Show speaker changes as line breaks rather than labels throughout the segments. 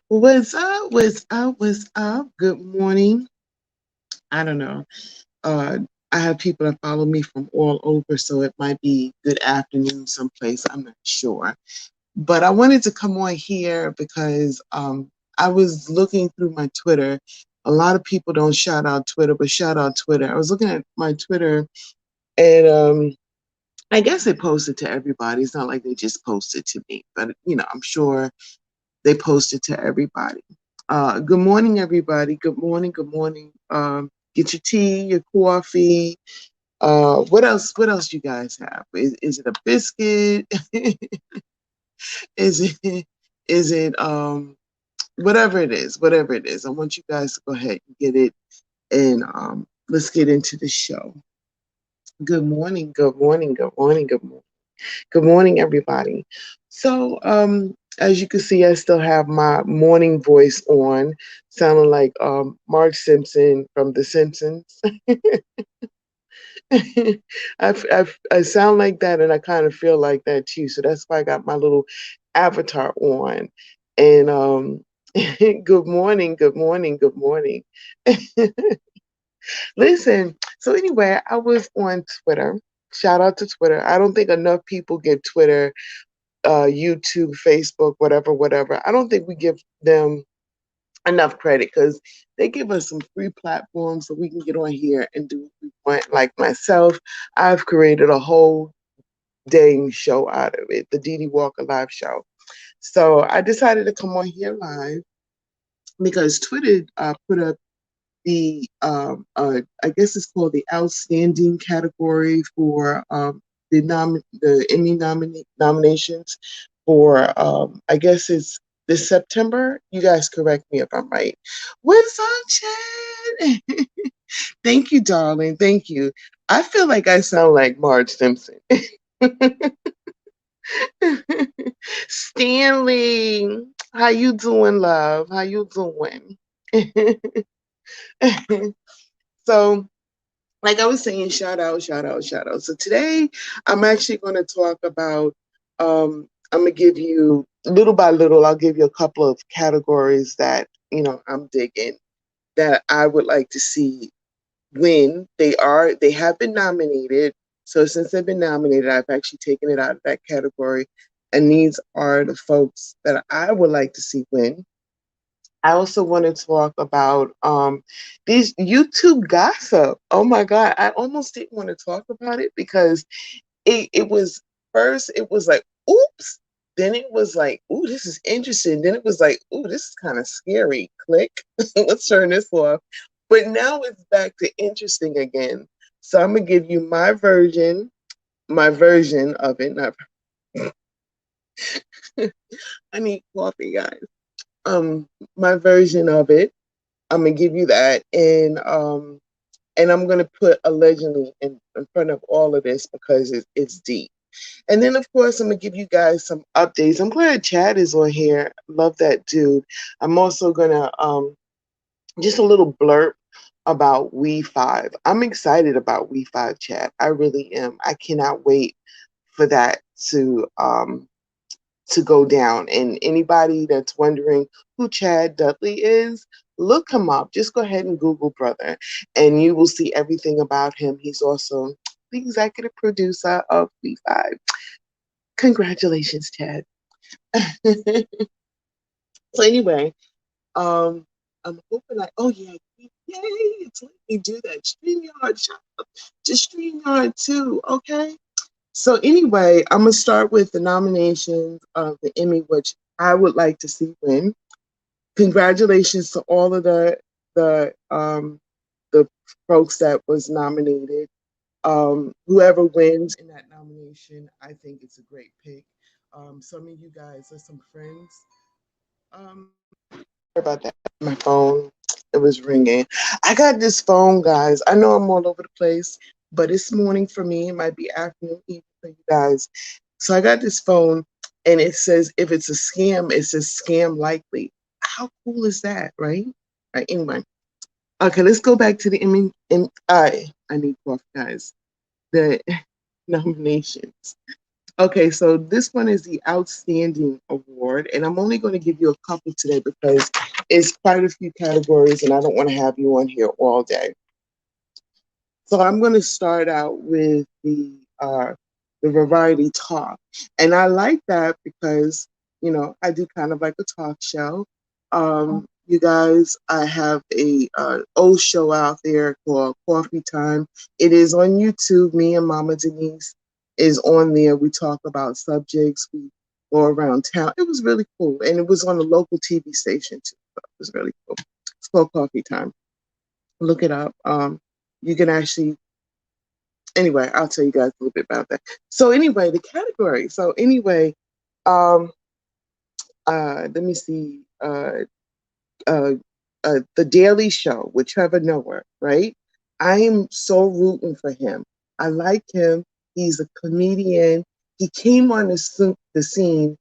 What's up? What's up? What's up? Good morning. I don't know. Uh, I have people that follow me from all over, so it might be good afternoon someplace. I'm not sure. But I wanted to come on here because I was looking through my Twitter. A lot of people don't shout out Twitter, but shout out Twitter. I was looking at my Twitter, and I guess they posted to everybody. It's not like they just posted to me, but I'm sure they posted to everybody. Good morning, everybody. Good morning. Good morning. Get your tea, your coffee. What else? What else you guys have? Is it a biscuit? Is it? Is it? Whatever it is. Whatever it is. I want you guys to go ahead and get it, and let's get into the show. Good morning. Good morning. Good morning. Good morning. Good morning, everybody. So, as you can see, I still have my morning voice on, sounding like Marge Simpson from The Simpsons. I sound like that, and I kind of feel like that too. So that's why I got my little avatar on. And good morning, good morning, good morning. Listen, so anyway, I was on Twitter. Shout out to Twitter. I don't think enough people get Twitter, YouTube, Facebook, whatever, whatever. I don't think we give them enough credit because they give us some free platforms so we can get on here and do what we want. Like myself, I've created a whole dang show out of it, the DDWLive show. So I decided to come on here live because Twitter put up the I guess it's called the outstanding category for the Emmy nominations for I guess it's this September. You guys correct me if I'm right. What's up, Chad? Thank you, darling. Thank you. I feel like I sound like Marge Simpson. Stanley, how you doing, love? How you doing? So, like I was saying, shout out, shout out, shout out. So today I'm actually going to talk about, I'm going to give you little by little, I'll give you a couple of categories that, I'm digging that I would like to see win. They have been nominated. So since they've been nominated, I've actually taken it out of that category. And these are the folks that I would like to see win. I also want to talk about these YouTube gossip. Oh my God, I almost didn't want to talk about it because it was first, it was like, oops. Then it was like, ooh, this is interesting. Then it was like, ooh, this is kind of scary. Click. Let's turn this off. But now it's back to interesting again. So I'm gonna give you my version of it. Not, I need coffee, guys. My version of it. I'm gonna give you that, and I'm gonna put allegedly in front of all of this because it's deep. And then of course I'm gonna give you guys some updates. I'm glad Chad is on here. Love that dude. I'm also gonna just a little blurb about We5. I'm excited about We5, Chad. I really am. I cannot wait for that to go down. And anybody that's wondering who Chad Dudley is, look him up. Just go ahead and Google brother, and you will see everything about him. He's also the executive producer of We5. Congratulations, Chad. So anyway, um, I'm hoping oh yeah, yay, it's let me do that. StreamYard, shut up. Just StreamYard too, okay? So anyway, I'm gonna start with the nominations of the Emmy, which I would like to see win. Congratulations to all of the the folks that was nominated. Whoever wins in that nomination, I think it's a great pick. Some of you guys are some friends. Sorry about that. My phone, it was ringing. I got this phone, guys. I know I'm all over the place, but it's morning for me. It might be afternoon, evening for you guys. So I got this phone, and it says if it's a scam, it says scam likely. How cool is that, right? Right. Anyway, okay, let's go back to the I need coffee, guys. The nominations. Okay, so this one is the Outstanding Award, and I'm only going to give you a couple today because it's quite a few categories, and I don't want to have you on here all day. So I'm going to start out with the variety talk, and I like that because I do kind of like a talk show. You guys, I have a old show out there called Coffee Time. It is on YouTube. Me and Mama Denise is on there. We talk about subjects. We go around town. It was really cool, and it was on a local TV station too. So it was really cool. It's called Coffee Time. Look it up. You can actually anyway, I'll tell you guys a little bit about that. So anyway, the category. So anyway, um, let me see. Uh, the Daily Show with Trevor Noah, right? I am so rooting for him. I like him. He's a comedian. He came on the scene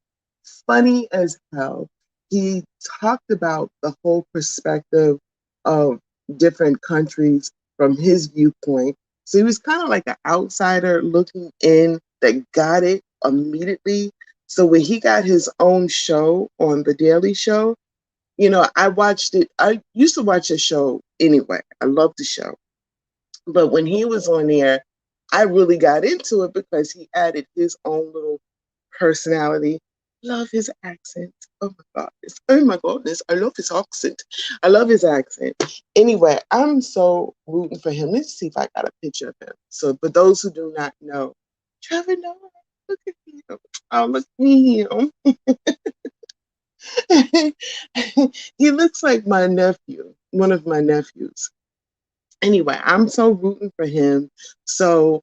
funny as hell. He talked about the whole perspective of different countries from his viewpoint. So he was kind of like an outsider looking in that got it immediately. So when he got his own show on The Daily Show, I watched it. I used to watch the show anyway. I love the show. But when he was on there, I really got into it because he added his own little personality. Love his accent. Oh my goodness. Oh my goodness. I love his accent. I love his accent. Anyway, I'm so rooting for him. Let's see if I got a picture of him. So, for those who do not know, Trevor Noah, look at him. Oh, look at him. He looks like my nephew, one of my nephews. Anyway, I'm so rooting for him. So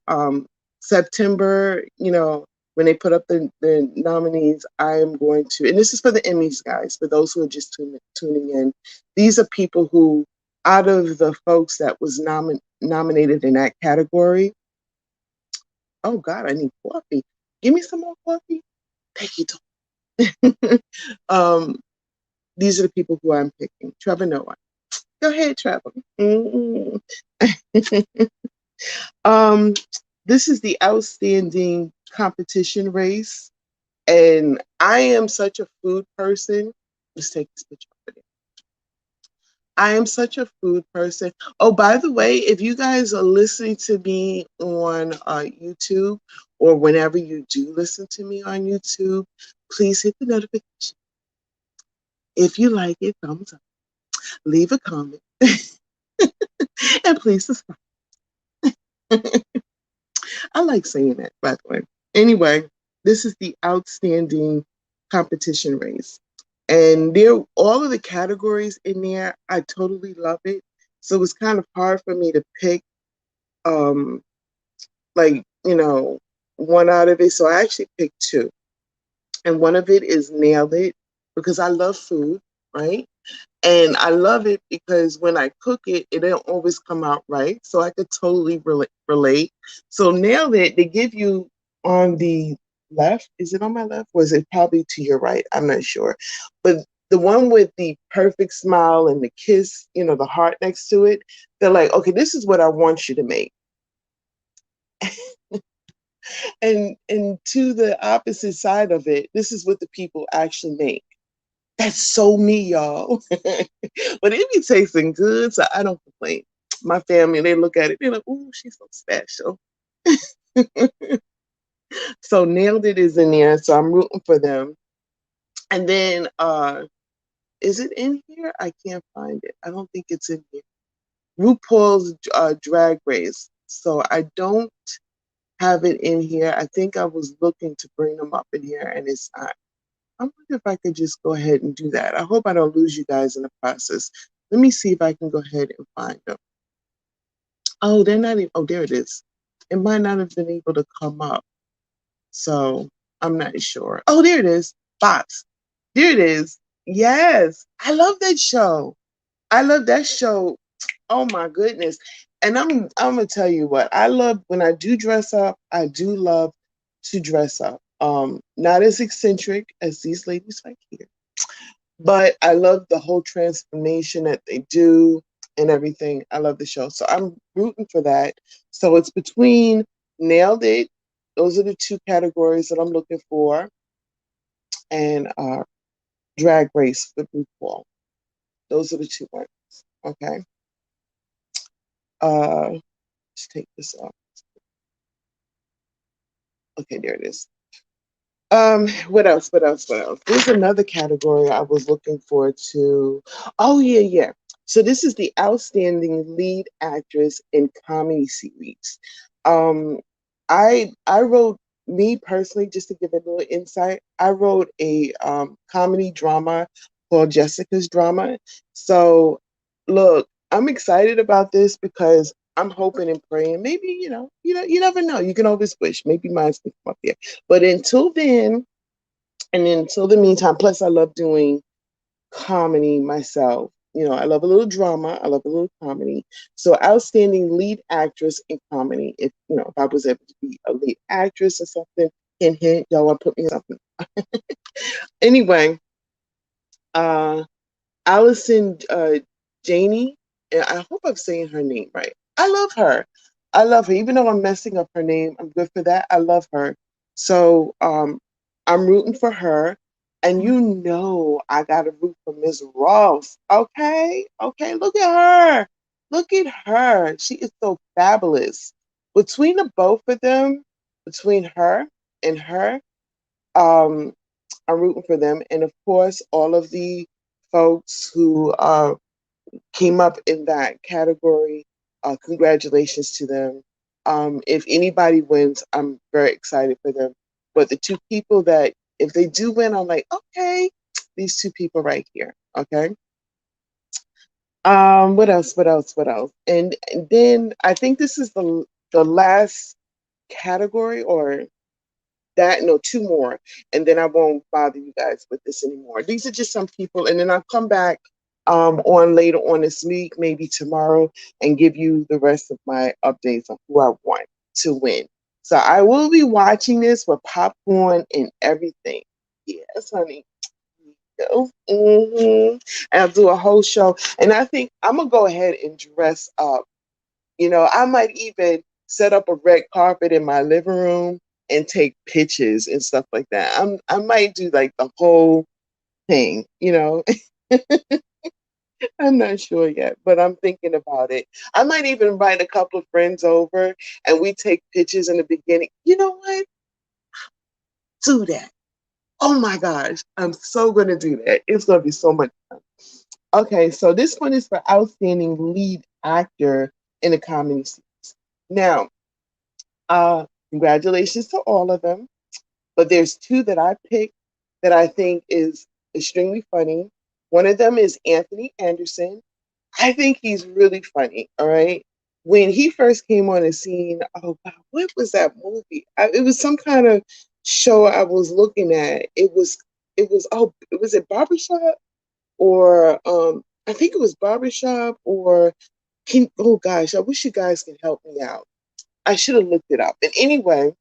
September, when they put up the nominees, I am going to, and this is for the Emmys, guys, for those who are just tuning in. These are people who, out of the folks that was nominated in that category, oh God, I need coffee. Give me some more coffee. Thank you. These are the people who I'm picking. Trevor Noah. Go ahead, Trevor. um, this is the Outstanding Competition Race, and I am such a food person. Let's take this picture over there. I am such a food person. Oh, by the way, if you guys are listening to me on YouTube, or whenever you do listen to me on YouTube, please hit the notification. If you like it, thumbs up. Leave a comment. And please subscribe. I like saying that, by the way. Anyway, this is the Outstanding Competition Race. And there, all of the categories in there, I totally love it. So it's kind of hard for me to pick, um, like, one out of it. So I actually picked two. And one of it is Nail It, because I love food, right? And I love it because when I cook it, it don't always come out right. So I could totally relate. So Nail It, they give you on the left. Is it on my left? Or is it probably to your right? I'm not sure. But the one with the perfect smile and the kiss, the heart next to it, they're like, okay, this is what I want you to make. And to the opposite side of it, this is what the people actually make. That's so me, y'all. But it be tasting good, so I don't complain. My family, they look at it, they're like, "Ooh, she's so special." So Nailed It is in there, so I'm rooting for them. And then, is it in here? I can't find it. I don't think it's in here. RuPaul's Drag Race. So I don't have it in here. I think I was looking to bring them up in here, and it's not. I wonder if I could just go ahead and do that. I hope I don't lose you guys in the process. Let me see if I can go ahead and find them. Oh, they're not even, oh, there it is. It might not have been able to come up. So I'm not sure. Oh, there it is. Fox. There it is. Yes. I love that show. I love that show. Oh my goodness. And I'm gonna tell you what, I love when I do dress up, I do love to dress up. Not as eccentric as these ladies right here, but I love the whole transformation that they do and everything. I love the show. So I'm rooting for that. So it's between Nailed It those are the two categories that I'm looking for, and Drag Race with RuPaul. Those are the two ones. Okay. Let's take this off. Okay, there it is. What else? What else? What else? There's another category I was looking forward to. Oh yeah, yeah. So this is the outstanding lead actress in comedy series. Um, I wrote, me personally, just to give a little insight, I wrote a comedy drama called Jessica's Drama. So look, I'm excited about this because I'm hoping and praying. Maybe, you never know. You can always wish. Maybe mine's can come up there. But until then, and until the meantime, plus I love doing comedy myself. I love a little drama. I love a little comedy. So outstanding lead actress in comedy. If I was able to be a lead actress or something, hint, hint, y'all want to put me in something. Anyway, uh, Allison Janney, and I hope I'm saying her name right. I love her. I love her. Even though I'm messing up her name, I'm good for that. I love her. So I'm rooting for her. And I gotta root for Miss Ross. Okay? Okay, look at her. Look at her. She is so fabulous. Between the both of them, between her and her, um, I'm rooting for them. And of course, all of the folks who came up in that category, congratulations to them. If anybody wins, I'm very excited for them. But the two people that, if they do win, I'm like, okay, these two people right here. Okay. What else? What else? What else? And then I think this is the last category, or that, no, two more, and then I won't bother you guys with this anymore. These are just some people, and then I'll come back on later on this week, maybe tomorrow, and give you the rest of my updates on who I want to win. So I will be watching this with popcorn and everything. Yes, honey. Mm-hmm. And I'll do a whole show, and I think I'm gonna go ahead and dress up. I might even set up a red carpet in my living room and take pictures and stuff like that. I might do like the whole thing. I'm not sure yet, but I'm thinking about it. I might even invite a couple of friends over and we take pictures in the beginning. You know what? Do that. Oh my gosh. I'm so going to do that. It's going to be so much fun. Okay, so this one is for outstanding lead actor in a comedy series. Now, congratulations to all of them. But there's two that I picked that I think is extremely funny. One of them is Anthony Anderson. I think he's really funny. All right. When he first came on the scene, oh God, what was that movie? It was some kind of show I was looking at. Was it Barbershop? Or I think it was Barbershop, or oh gosh, I wish you guys can help me out. I should have looked it up. And anyway,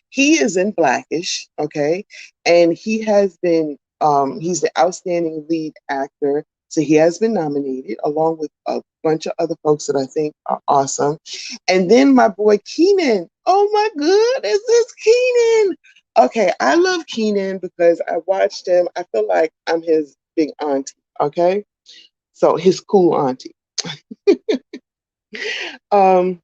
he is in Blackish, okay, and he's the outstanding lead actor, so he has been nominated along with a bunch of other folks that I think are awesome. And then my boy Keenan, oh my goodness, this Keenan. Okay, I love Keenan because I watched him. I feel like I'm his big auntie, okay, so his cool auntie. um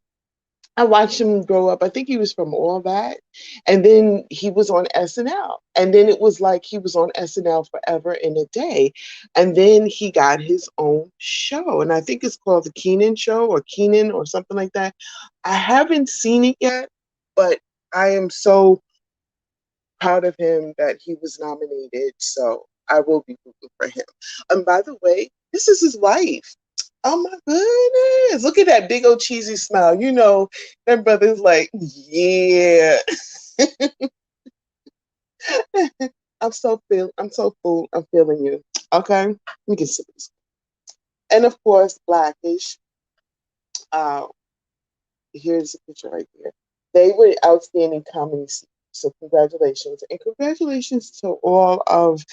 I watched him grow up. I think he was from All That. And then he was on SNL. And then it was like he was on SNL forever and a day. And then he got his own show. And I think it's called The Keenan Show or Keenan or something like that. I haven't seen it yet, but I am so proud of him that he was nominated. So I will be rooting for him. And by the way, this is his wife. Oh my goodness. Look at that big old cheesy smile. That brother's like, yeah. I'm so full. I'm feeling you. Okay. Let me get some. And of course, Blackish. Uh, Here's a picture right here. They were outstanding comedy series. So congratulations. And congratulations to all of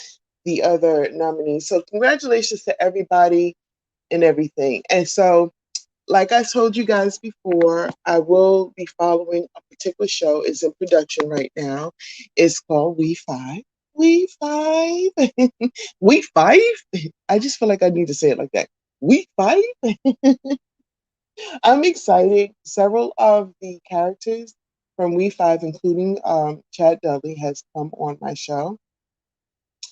the other nominees. So congratulations to everybody and everything. And so like I told you guys before, I will be following a particular show. It's in production right now. It's called We5. We5. We5? I just feel like I need to say it like that. We5? I'm excited. Several of the characters from We5, including Chad Dudley, has come on my show.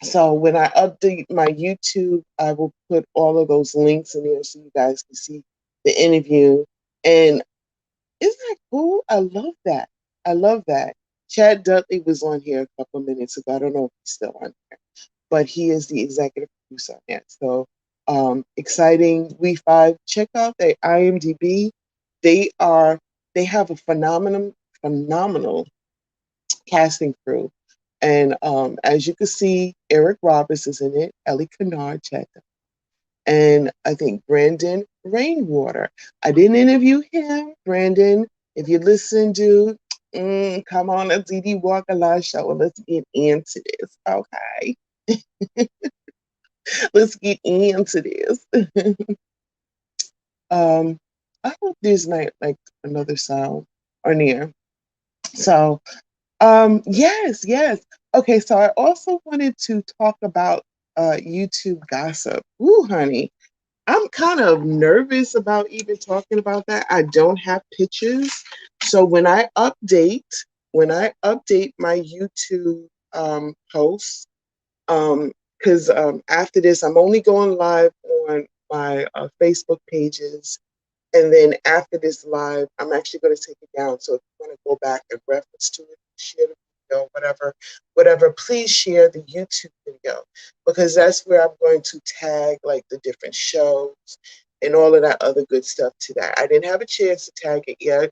So when I update my YouTube, I will put all of those links in there so you guys can see the interview. And isn't that cool? I love that. I love that. Chad Dudley was on here a couple of minutes ago. I don't know if he's still on here, but he is the executive producer on it. So exciting. We5, check out their IMDb. They have a phenomenal casting crew. And as you can see, Eric Roberts is in it, Elle Conard, Chad, and I think Brandon Rainwater. I didn't interview him. Brandon, if you listen, dude, come on, let's DDWLive show and let's get into this, okay? Let's get into this. I hope there's not like another sound or near. So, yes. Okay, so I also wanted to talk about YouTube gossip. Ooh, honey, I'm kind of nervous about even talking about that. I don't have pictures. So when I update my YouTube posts, because after this, I'm only going live on my Facebook pages. And then after this live, I'm actually going to take it down. So if you want to go back and reference to it, share the video, whatever, please share the YouTube video, because that's where I'm going to tag like the different shows and all of that other good stuff to that. I didn't have a chance to tag it yet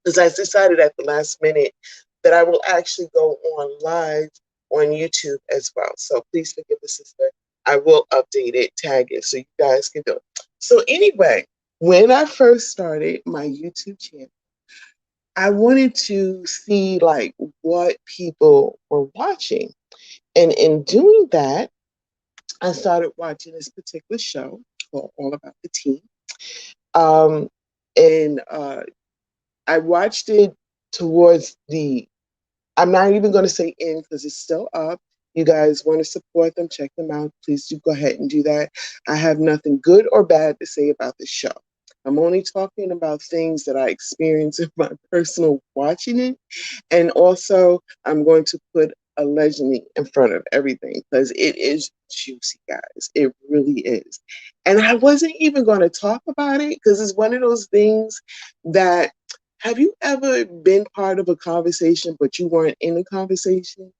because I decided at the last minute that I will actually go on live on YouTube as well. So please forgive the sister. I will update it, tag it, so you guys can do it. So anyway, when I first started my YouTube channel, I wanted to see like what people were watching. And in doing that, I started watching this particular show called All About the Tea. And I watched it towards the, I'm not even going to say end because it's still up. You guys want to support them, check them out. Please do go ahead and do that. I have nothing good or bad to say about the show. I'm only talking about things that I experienced in my personal watching it. And also, I'm going to put allegedly in front of everything because it is juicy, guys. It really is. And I wasn't even going to talk about it because it's one of those things that, have you ever been part of a conversation, but you weren't in the conversation?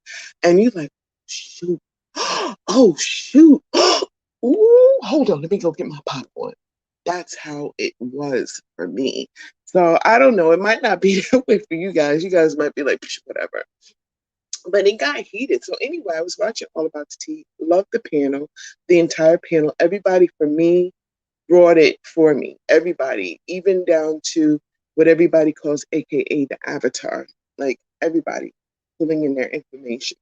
And you're like, shoot. Oh, shoot. Ooh, hold on. Let me go get my popcorn. That's how it was for me. So I don't know. It might not be that way for you guys. You guys might be like, whatever. But it got heated. So anyway, I was watching All About the Tea. Loved the panel, the entire panel. Everybody for me brought it for me. Everybody, even down to what everybody calls AKA the avatar. Like everybody pulling in their information.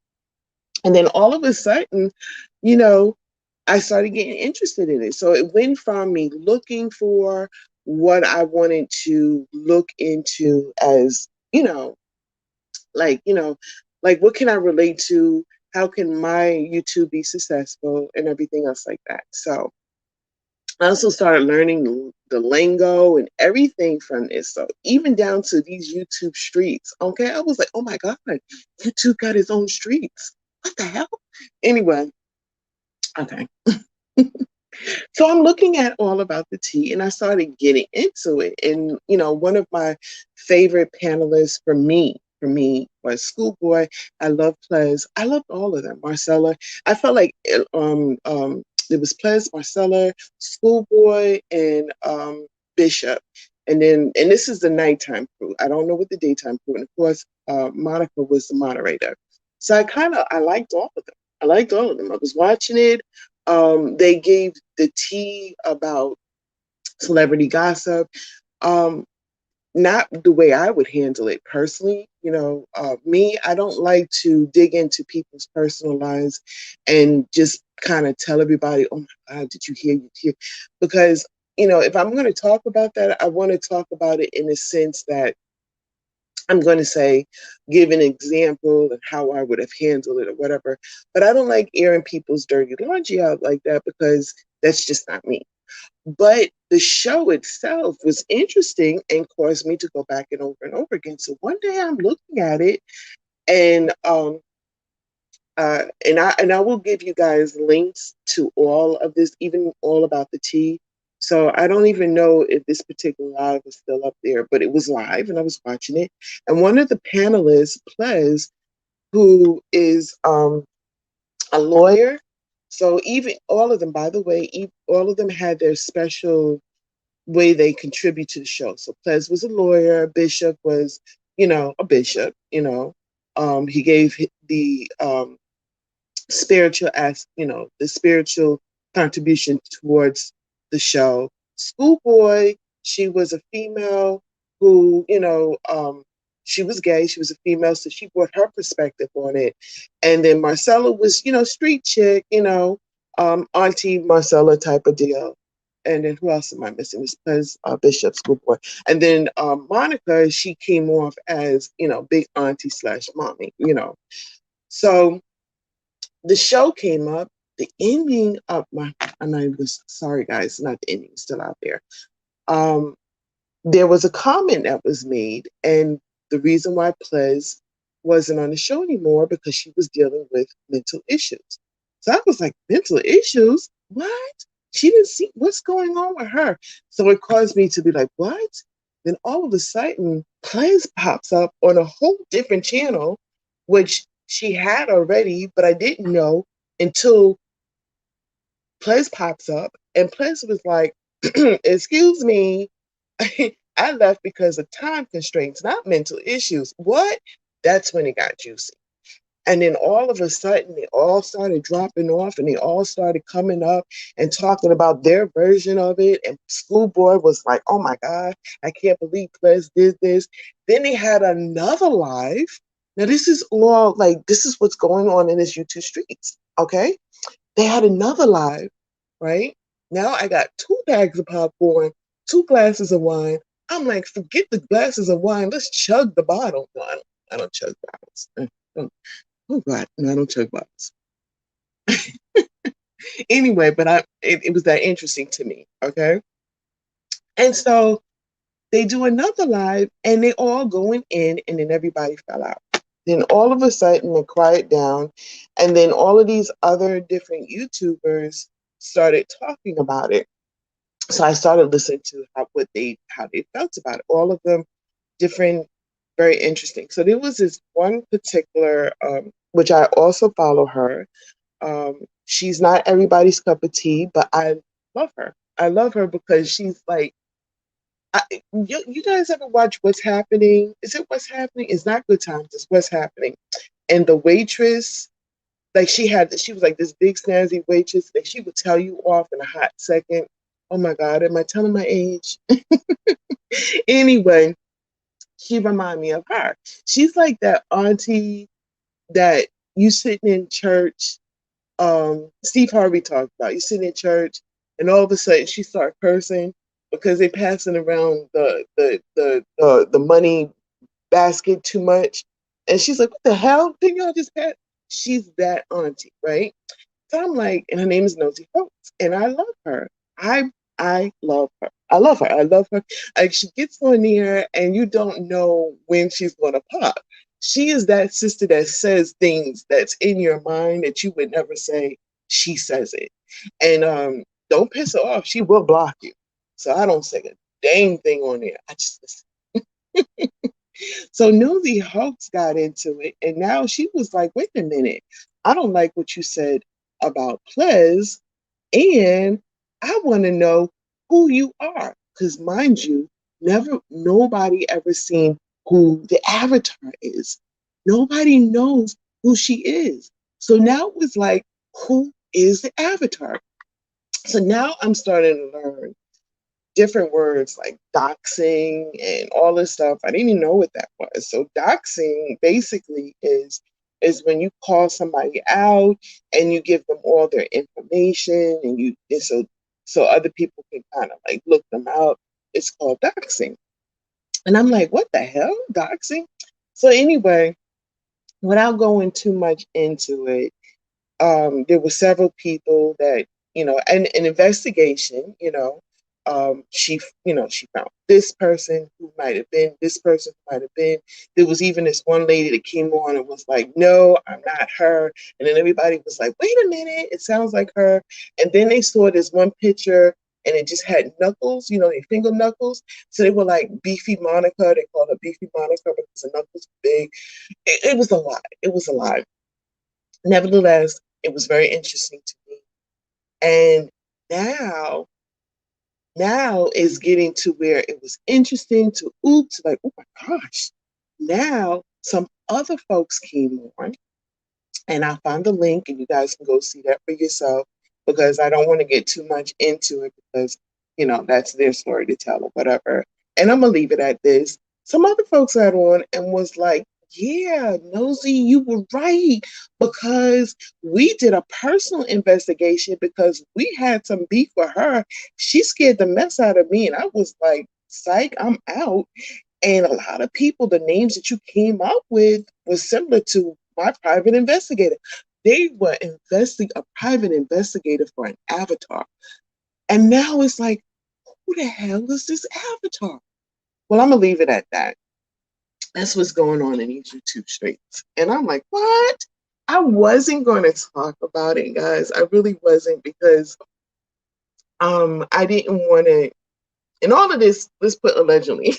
And then all of a sudden, you know, I started getting interested in it. So it went from me looking for what I wanted to look into as, like what can I relate to? How can my YouTube be successful and everything else like that? So I also started learning the lingo and everything from this. So even down to these YouTube streets, okay? I was like, oh my God, YouTube got its own streets. What the hell? Anyway, okay. So I'm looking at All About the Tea and I started getting into it. And, one of my favorite panelists for me was Schoolboy. I love Ples. I loved all of them. Marcella. I felt like it was Ples, Marcella, Schoolboy, and Bishop. And this is the nighttime crew. I don't know what the daytime crew. And of course, Monica was the moderator. So I liked all of them. I liked all of them. I was watching it. They gave the tea about celebrity gossip. Not the way I would handle it personally. Me, I don't like to dig into people's personal lives and just kind of tell everybody, oh my God, did you hear? Because you know, if I'm going to talk about that, I want to talk about it in the sense that I'm going to say, give an example of how I would have handled it or whatever. But I don't like airing people's dirty laundry out like that because that's just not me. But the show itself was interesting and caused me to go back and over again. So one day I'm looking at it, and I will give you guys links to all of this, even all about the tea. So I don't even know if this particular live is still up there, but it was live and I was watching it. And one of the panelists, Plez, who is a lawyer. So even all of them, by the way, all of them had their special way they contribute to the show. So Plez was a lawyer, Bishop was, you know, a bishop, you know. He gave the spiritual as you know, the spiritual contribution towards the show. Schoolboy, she was a female who, you know, she was gay, she was a female, so she brought her perspective on it. And then Marcella was, you know, street chick, you know, Auntie Marcella type of deal. And then who else am I missing? This plays Bishop, Schoolboy. And then Monica, she came off as, you know, big auntie slash mommy, you know. So the show came up, the ending of my, and I was sorry guys, not the ending, still out there. There was a comment that was made, and the reason why Plez wasn't on the show anymore because she was dealing with mental issues. So I was like, mental issues? What? She didn't see what's going on with her. So it caused me to be like, what? Then all of a sudden, Plez pops up on a whole different channel, which she had already, but I didn't know until Plez pops up. And Plez was like, excuse me, I left because of time constraints, not mental issues. What? That's when it got juicy. And then all of a sudden, they all started dropping off and they all started coming up and talking about their version of it. And Schoolboy was like, oh my God, I can't believe Plez did this. Then they had another live. Now, this is all like, this is what's going on in this YouTube streets, okay? They had another live, right? Now I got 2 bags of popcorn, 2 glasses of wine. I'm like, forget the glasses of wine. Let's chug the bottle. No, I don't chug bottles. Oh God, no, I don't chug bottles. Anyway, but it was that interesting to me, okay? And so they do another live and they all going in and then everybody fell out. Then all of a sudden they quiet down and then all of these other different YouTubers started talking about it. So I started listening to how they felt about it. All of them different, very interesting. So there was this one particular, which I also follow her. She's not everybody's cup of tea, but I love her. I love her because she's like, you guys ever watch What's Happening? Is it What's Happening? It's not Good Times, it's What's Happening. And the waitress, like she was like this big snazzy waitress, and she would tell you off in a hot second. Oh my God, am I telling my age? Anyway, she remind me of her. She's like that auntie that you sitting in church. Steve Harvey talked about you sitting in church, and all of a sudden she start cursing because they passing around the money basket too much, and she's like, "What the hell? Didn't y'all just pass?" She's that auntie, right? So I'm like, and her name is Nosey Heaux, and I love her. I love her. I love her. I love her. Like she gets on there, and you don't know when she's gonna pop. She is that sister that says things that's in your mind that you would never say. She says it, and don't piss her off. She will block you. So I don't say a dang thing on there. I just listen. So Nosey Heaux got into it, and now she was like, "Wait a minute, I don't like what you said about Plez, and I want to know who you are." Because mind you, nobody ever seen who the avatar is. Nobody knows who she is. So now it was like, who is the avatar? So now I'm starting to learn different words like doxing and all this stuff. I didn't even know what that was. So doxing basically is when you call somebody out and you give them all their information and so so other people can kind of like look them out. It's called doxing. And I'm like, what the hell? Doxing? So anyway, without going too much into it, there were several people that, and an investigation, she found this person who might have been, this person who might have been. There was even this one lady that came on and was like, no, I'm not her. And then everybody was like, wait a minute, it sounds like her. And then they saw this one picture and it just had knuckles, their finger knuckles. So they were like Beefy Monica. They called her Beefy Monica because the knuckles were big. It was a lot. It was a lot. Nevertheless, it was very interesting to me. And now, now is getting to where it was interesting to oops, like, oh my gosh. Now some other folks came on and I found the link and you guys can go see that for yourself because I don't want to get too much into it because, that's their story to tell or whatever. And I'm going to leave it at this. Some other folks got on and was like, yeah, Nosey, you were right because we did a personal investigation because we had some beef with her. She scared the mess out of me. And I was like, psych, I'm out. And a lot of people, the names that you came up with was similar to my private investigator. They were investing a private investigator for an avatar. And now it's like, who the hell is this avatar? Well, I'm going to leave it at that. That's what's going on in these YouTube streets. And I'm like, what? I wasn't going to talk about it, guys. I really wasn't because I didn't want to. In all of this, let's put allegedly.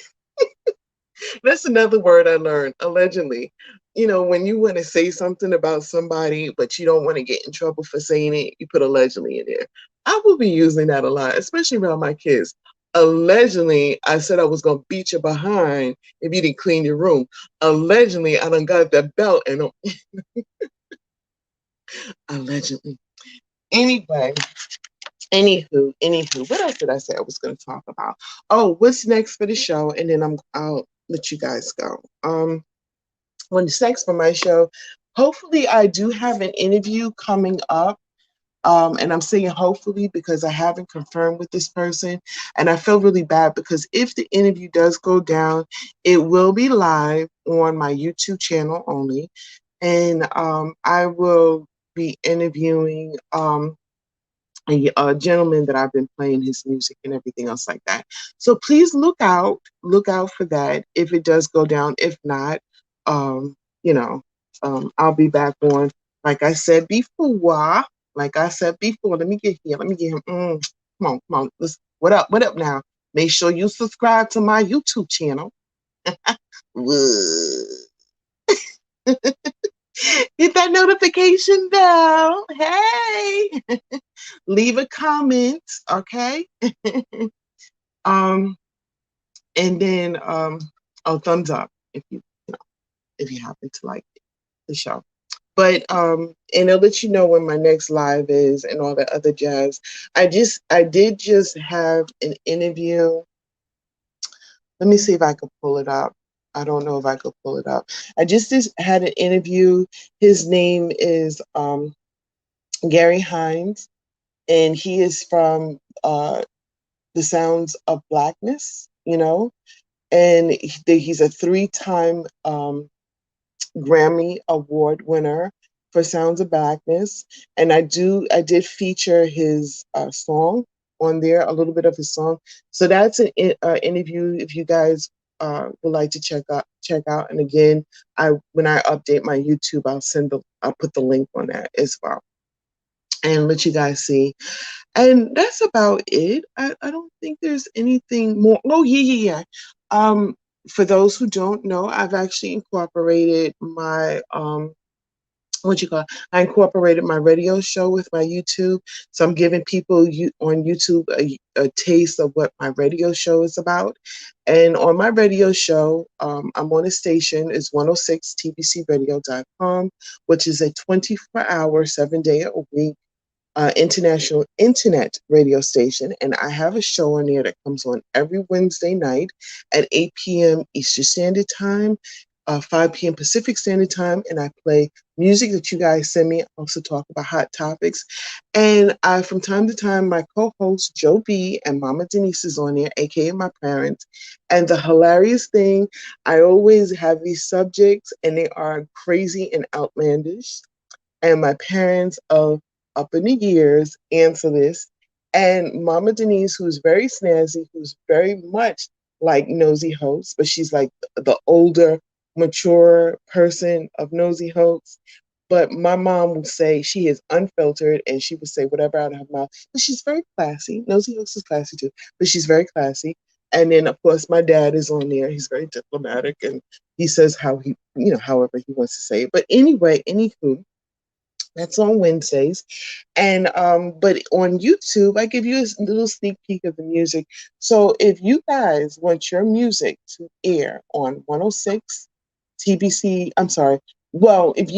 That's another word I learned, allegedly. When you want to say something about somebody, but you don't want to get in trouble for saying it, you put allegedly in there. I will be using that a lot, especially around my kids. Allegedly, I said I was going to beat you behind if you didn't clean your room. Allegedly, I done got that belt and allegedly. Anyway, anywho, what else did I say I was going to talk about? Oh, what's next for the show? And then I'll let you guys go. What's next for my show? Hopefully, I do have an interview coming up. And I'm saying hopefully because I haven't confirmed with this person. And I feel really bad because if the interview does go down, it will be live on my YouTube channel only. And I will be interviewing a gentleman that I've been playing his music and everything else like that. So please look out for that if it does go down. If not, I'll be back on, like I said before. Let me get here. Let me get him. Come on. What up now? Make sure you subscribe to my YouTube channel. Hit that notification bell. Hey, leave a comment, okay? And then thumbs up if you happen to like the show. But and I'll let you know when my next live is and all that other jazz. I did just have an interview. Let me see if I can pull it up. I don't know if I could pull it up. I just had an interview. His name is Gary Hines, and he is from the Sounds of Blackness, and he's a 3-time Grammy Award winner for Sounds of Blackness. And I did feature his song on there, a little bit of his song. So that's an interview if you guys would like to check out. And again, when I update my YouTube, I'll put the link on that as well and let you guys see. And that's about it. I don't think there's anything more. Oh, yeah. For those who don't know, I've actually incorporated my I incorporated my radio show with my YouTube. So I'm giving people on YouTube a taste of what my radio show is about. And on my radio show, I'm on a station, it's 106tbcradio.com, which is a 24-hour, 7-day-a-week international internet radio station, and I have a show on there that comes on every Wednesday night at 8 p.m. Eastern Standard Time. 5 p.m. Pacific Standard Time, and I play music that you guys send me. I also talk about hot topics. And from time to time, my co-host Joe B and Mama Denise is on there, aka my parents. And the hilarious thing, I always have these subjects, and they are crazy and outlandish. And my parents of up in the years answer this. And Mama Denise, who's very snazzy, who's very much like Nosey Heaux, but she's like the older, mature person of Nosey Heaux. But my mom will say she is unfiltered and she will say whatever out of her mouth. But she's very classy. Nosey Heaux is classy too, but she's very classy. And then of course my dad is on there. He's very diplomatic and he says how he, however he wants to say it. But anyway, anywho, that's on Wednesdays. And but on YouTube, I give you a little sneak peek of the music. So if you guys want your music to air on 106 TBC, I'm sorry. Well, if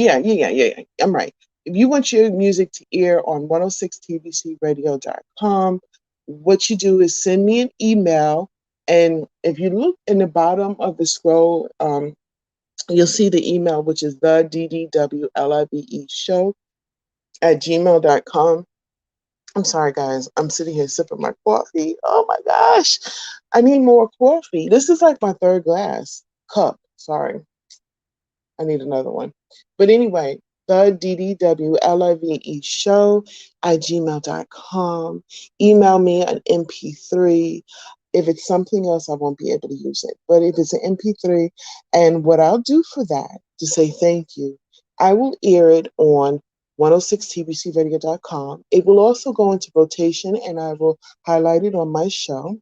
I'm right. If you want your music to air on 106tbcradio.com, what you do is send me an email. And if you look in the bottom of the scroll, you'll see the email, which is the DDWLive show at gmail.com. I'm sorry, guys. I'm sitting here sipping my coffee. Oh my gosh. I need more coffee. This is like my third glass cup. Sorry. I need another one. But anyway, the DDWLive show at gmail.com. Email me an MP3. If it's something else, I won't be able to use it. But if it's an MP3, and what I'll do for that, to say thank you, I will air it on 106tbcradio.com. It will also go into rotation, and I will highlight it on my show.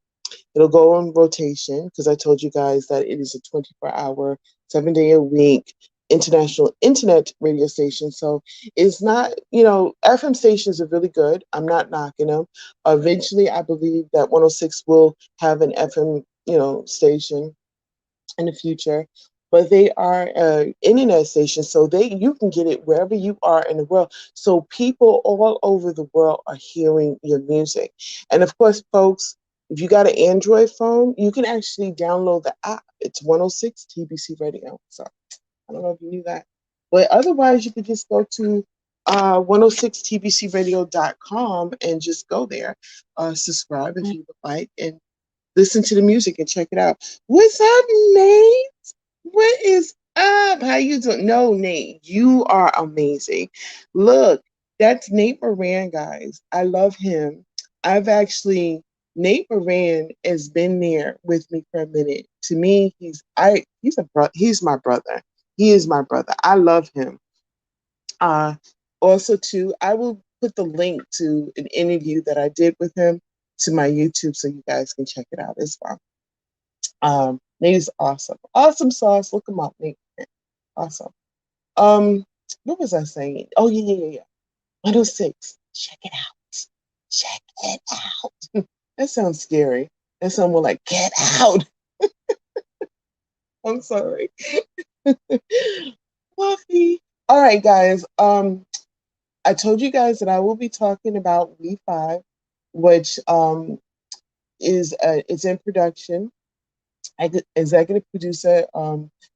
It'll go on rotation because I told you guys that it is a 24-hour, 7-day-a-week international internet radio station. So it's not, FM stations are really good. I'm not knocking them. Eventually, I believe that 106 will have an FM, station in the future. But they are an internet station, so you can get it wherever you are in the world. So people all over the world are hearing your music. And of course, folks, if you got an Android phone, you can actually download the app. It's 106 TBC Radio. So I don't know if you knew that. But otherwise, you could just go to 106tbcradio.com and just go there. Subscribe if you would like and listen to the music and check it out. What's up, Nate? What is up? How you doing? No, Nate, you are amazing. Look, that's Nate Moran, guys. I love him. Nate Moran has been there with me for a minute. To me, he's my brother. He is my brother. I love him. Also, too, I will put the link to an interview that I did with him to my YouTube so you guys can check it out as well. Nate is awesome. Awesome sauce. Look him up, Nate. Awesome. What was I saying? Oh, yeah. 106. Check it out. Check it out. That sounds scary. That sounds more like get out. I'm sorry. Fluffy. All right, guys. I told you guys that I will be talking about We5, which it's in production. Executive producer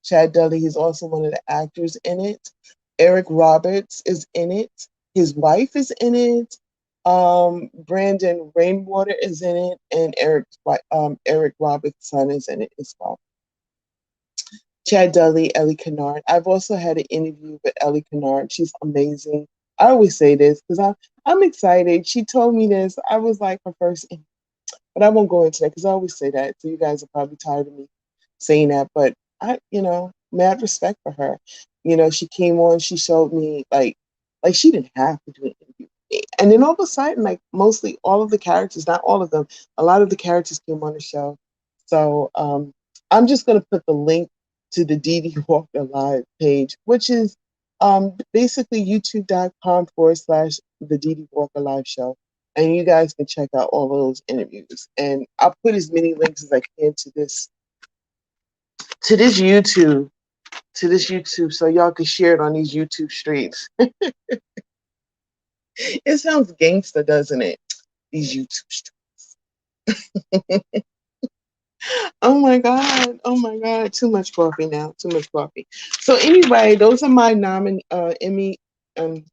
Chad Dudley, he's also one of the actors in it. Eric Roberts is in it. His wife is in it. Brandon Rainwater is in it, and Eric Roberts' son is in it as well. Chad Dudley, Elle Conard. I've also had an interview with Elle Conard. She's amazing. I always say this because I'm excited. She told me this. I was like her first interview. But I won't go into that because I always say that. So you guys are probably tired of me saying that. But mad respect for her. She came on, she showed me like she didn't have to do an interview with me. And then all of a sudden, like mostly all of the characters, not all of them, a lot of the characters came on the show. So I'm just gonna put the link to the DDWLive page, which is basically youtube.com/the DDWLive show. And you guys can check out all of those interviews. And I'll put as many links as I can to this YouTube, so y'all can share it on these YouTube streets. It sounds gangster, doesn't it? These YouTube streets. Oh my God. Oh my God. Too much coffee now. Too much coffee. So anyway, those are my Emmy. Um,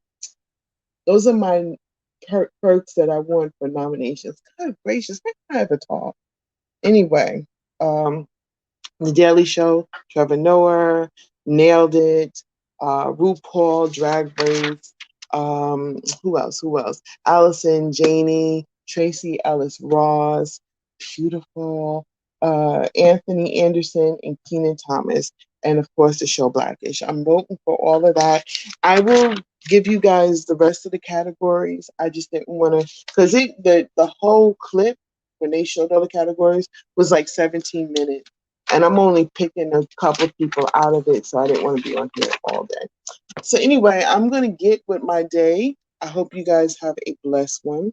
those are my perks that I want for nominations. God gracious, I can have a talk. Anyway, um, The Daily Show, Trevor Noah, Nailed It, RuPaul, Drag Race, who else? Who else? Allison, Janie, Tracy Ellis Ross, Beautiful, Anthony Anderson, and Keenan Thomas, and of course the show Blackish. I'm voting for all of that. I will give you guys the rest of the categories. I just didn't want to, because the whole clip when they showed all the categories was like 17 minutes. And I'm only picking a couple people out of it, so I didn't want to be on here all day. So anyway, I'm going to get with my day. I hope you guys have a blessed one.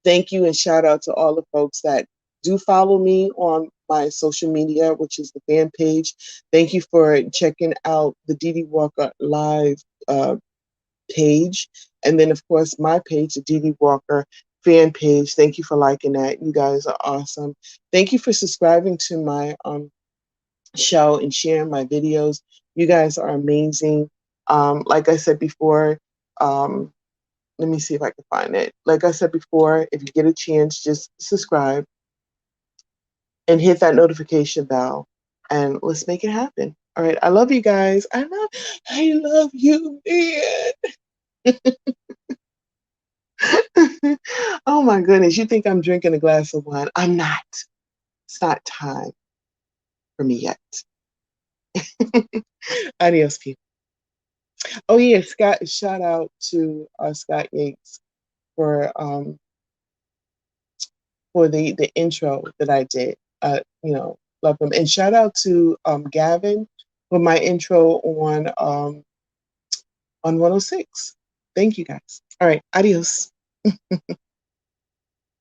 Thank you and shout out to all the folks that do follow me on my social media, which is the fan page. Thank you for checking out the DDWLive page. And then, of course, my page, the DD Walker fan page. Thank you for liking that. You guys are awesome. Thank you for subscribing to my show and sharing my videos. You guys are amazing. Like I said before, let me see if I can find it. Like I said before, if you get a chance, just subscribe and hit that notification bell, and let's make it happen. All right, I love you guys. I love you, man. Oh my goodness, you think I'm drinking a glass of wine? I'm not. It's not time for me yet. Adios, people. Oh yeah, Scott. Shout out to Scott Yates for the intro that I did. Love him. And shout out to Gavin for my intro on 106. Thank you guys. All right, adios.